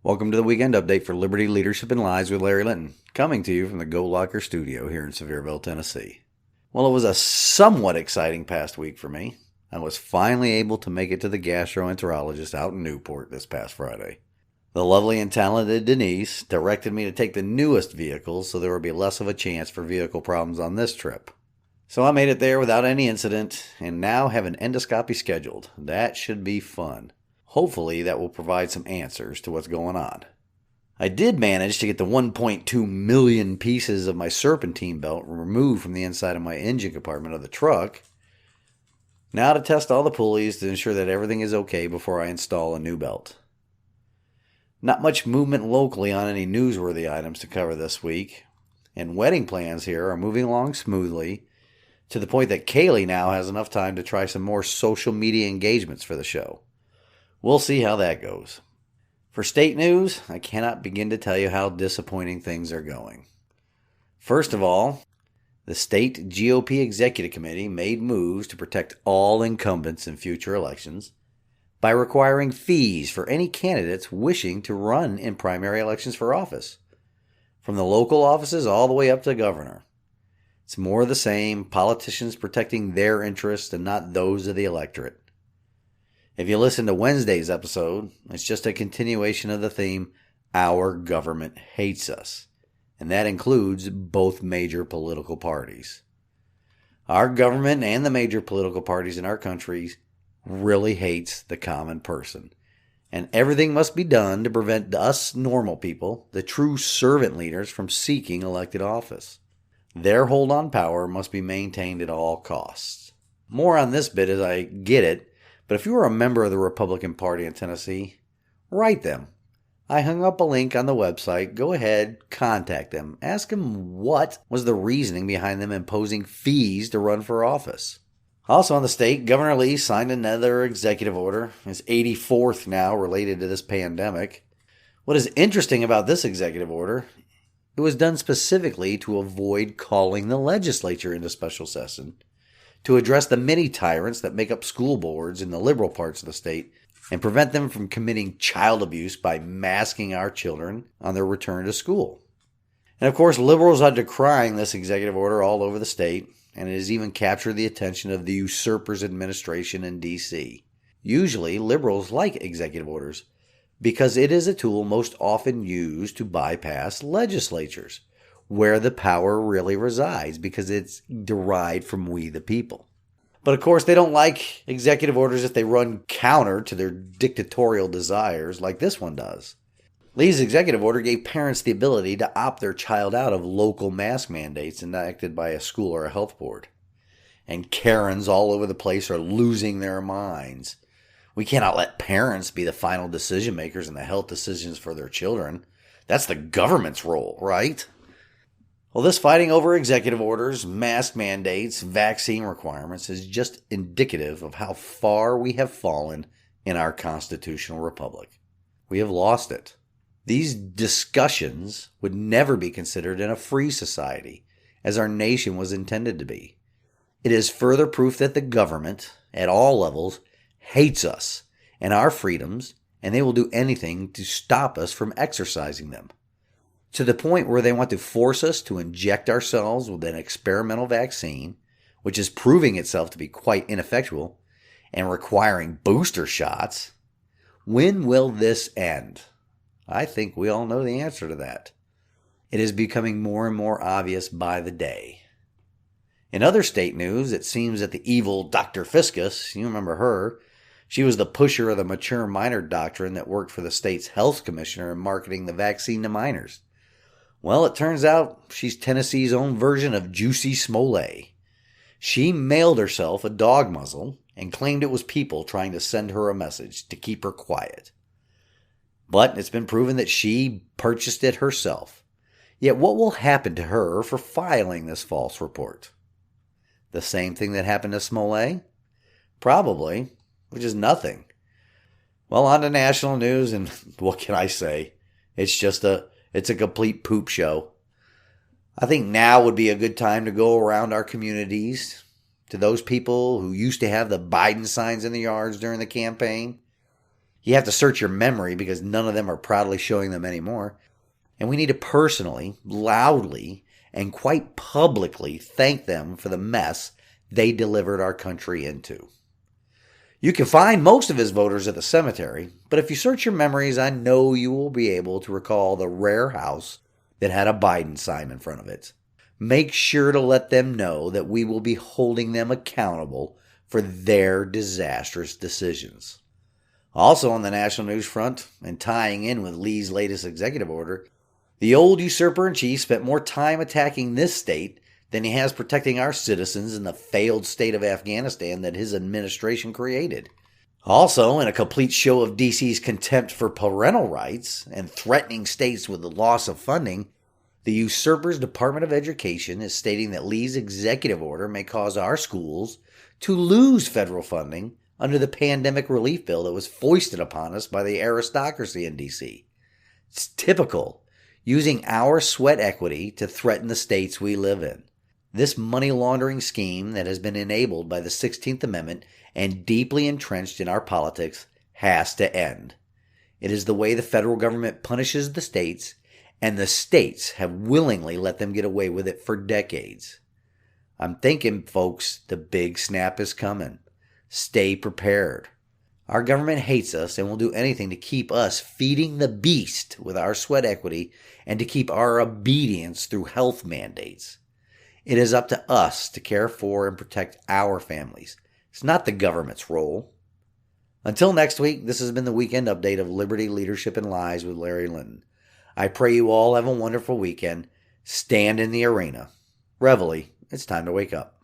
Welcome to the weekend update for Liberty Leadership and Lives with Larry Linton, coming to you from the Go Locker studio here in Sevierville, Tennessee. Well, it was a somewhat exciting past week for me. I was finally able to make it to the gastroenterologist out in Newport this past Friday. The lovely and talented Denise directed me to take the newest vehicle so there would be less of a chance for vehicle problems on this trip. So I made it there without any incident and now have an endoscopy scheduled. That should be fun. Hopefully that will provide some answers to what's going on. I did manage to get the 1.2 million pieces of my serpentine belt removed from the inside of my engine compartment of the truck. Now to test all the pulleys to ensure that everything is okay before I install a new belt. Not much movement locally on any newsworthy items to cover this week, and wedding plans here are moving along smoothly to the point that Kaylee now has enough time to try some more social media engagements for the show. We'll see how that goes. For state news, I cannot begin to tell you how disappointing things are going. First of all, the state GOP Executive Committee made moves to protect all incumbents in future elections by requiring fees for any candidates wishing to run in primary elections for office, from the local offices all the way up to the governor. It's more of the same, politicians protecting their interests and not those of the electorate. If you listen to Wednesday's episode, it's just a continuation of the theme, Our Government Hates Us, and that includes both major political parties. Our government and the major political parties in our country really hates the common person, and everything must be done to prevent us normal people, the true servant leaders, from seeking elected office. Their hold on power must be maintained at all costs. More on this bit as I get it, but if you are a member of the Republican Party in Tennessee, write them. I hung up a link on the website. Go ahead, contact them. Ask them what was the reasoning behind them imposing fees to run for office. Also in the state, Governor Lee signed another executive order, his 84th now, related to this pandemic. What is interesting about this executive order, it was done specifically to avoid calling the legislature into special session, to address the many tyrants that make up school boards in the liberal parts of the state and prevent them from committing child abuse by masking our children on their return to school. And of course, liberals are decrying this executive order all over the state, and it has even captured the attention of the usurpers administration in D.C. Usually, liberals like executive orders because it is a tool most often used to bypass legislatures, where the power really resides because it's derived from we the people. But of course, they don't like executive orders if they run counter to their dictatorial desires like this one does. Lee's executive order gave parents the ability to opt their child out of local mask mandates enacted by a school or a health board. And Karens all over the place are losing their minds. We cannot let parents be the final decision makers in the health decisions for their children. That's the government's role, right? Well, this fighting over executive orders, mask mandates, vaccine requirements is just indicative of how far we have fallen in our constitutional republic. We have lost it. These discussions would never be considered in a free society, as our nation was intended to be. It is further proof that the government, at all levels, hates us and our freedoms, and they will do anything to stop us from exercising them. To the point where they want to force us to inject ourselves with an experimental vaccine, which is proving itself to be quite ineffectual, and requiring booster shots. When will this end? I think we all know the answer to that. It is becoming more and more obvious by the day. In other state news, it seems that the evil Dr. Fiscus, you remember her, she was the pusher of the mature minor doctrine that worked for the state's health commissioner in marketing the vaccine to minors. Well, it turns out she's Tennessee's own version of Juicy Smollett. She mailed herself a dog muzzle and claimed it was people trying to send her a message to keep her quiet. But it's been proven that she purchased it herself. Yet what will happen to her for filing this false report? The same thing that happened to Smollett? Probably, which is nothing. Well, on to national news, and what can I say? It's a complete poop show. I think now would be a good time to go around our communities to those people who used to have the Biden signs in the yards during the campaign. You have to search your memory because none of them are proudly showing them anymore. And we need to personally, loudly, and quite publicly thank them for the mess they delivered our country into. You can find most of his voters at the cemetery, but if you search your memories, I know you will be able to recall the rare house that had a Biden sign in front of it. Make sure to let them know that we will be holding them accountable for their disastrous decisions. Also on the national news front, and tying in with Lee's latest executive order, the old usurper-in-chief spent more time attacking this state than he has protecting our citizens in the failed state of Afghanistan that his administration created. Also, in a complete show of DC's contempt for parental rights and threatening states with the loss of funding, the usurper's Department of Education is stating that Lee's executive order may cause our schools to lose federal funding under the pandemic relief bill that was foisted upon us by the aristocracy in DC. It's typical, using our sweat equity to threaten the states we live in. This money laundering scheme that has been enabled by the 16th Amendment and deeply entrenched in our politics has to end. It is the way the federal government punishes the states, and the states have willingly let them get away with it for decades. I'm thinking, folks, the big snap is coming. Stay prepared. Our government hates us and will do anything to keep us feeding the beast with our sweat equity and to keep our obedience through health mandates. It is up to us to care for and protect our families. It's not the government's role. Until next week, this has been the weekend update of Liberty, Leadership, and Lies with Larry Linton. I pray you all have a wonderful weekend. Stand in the arena. Reveille, it's time to wake up.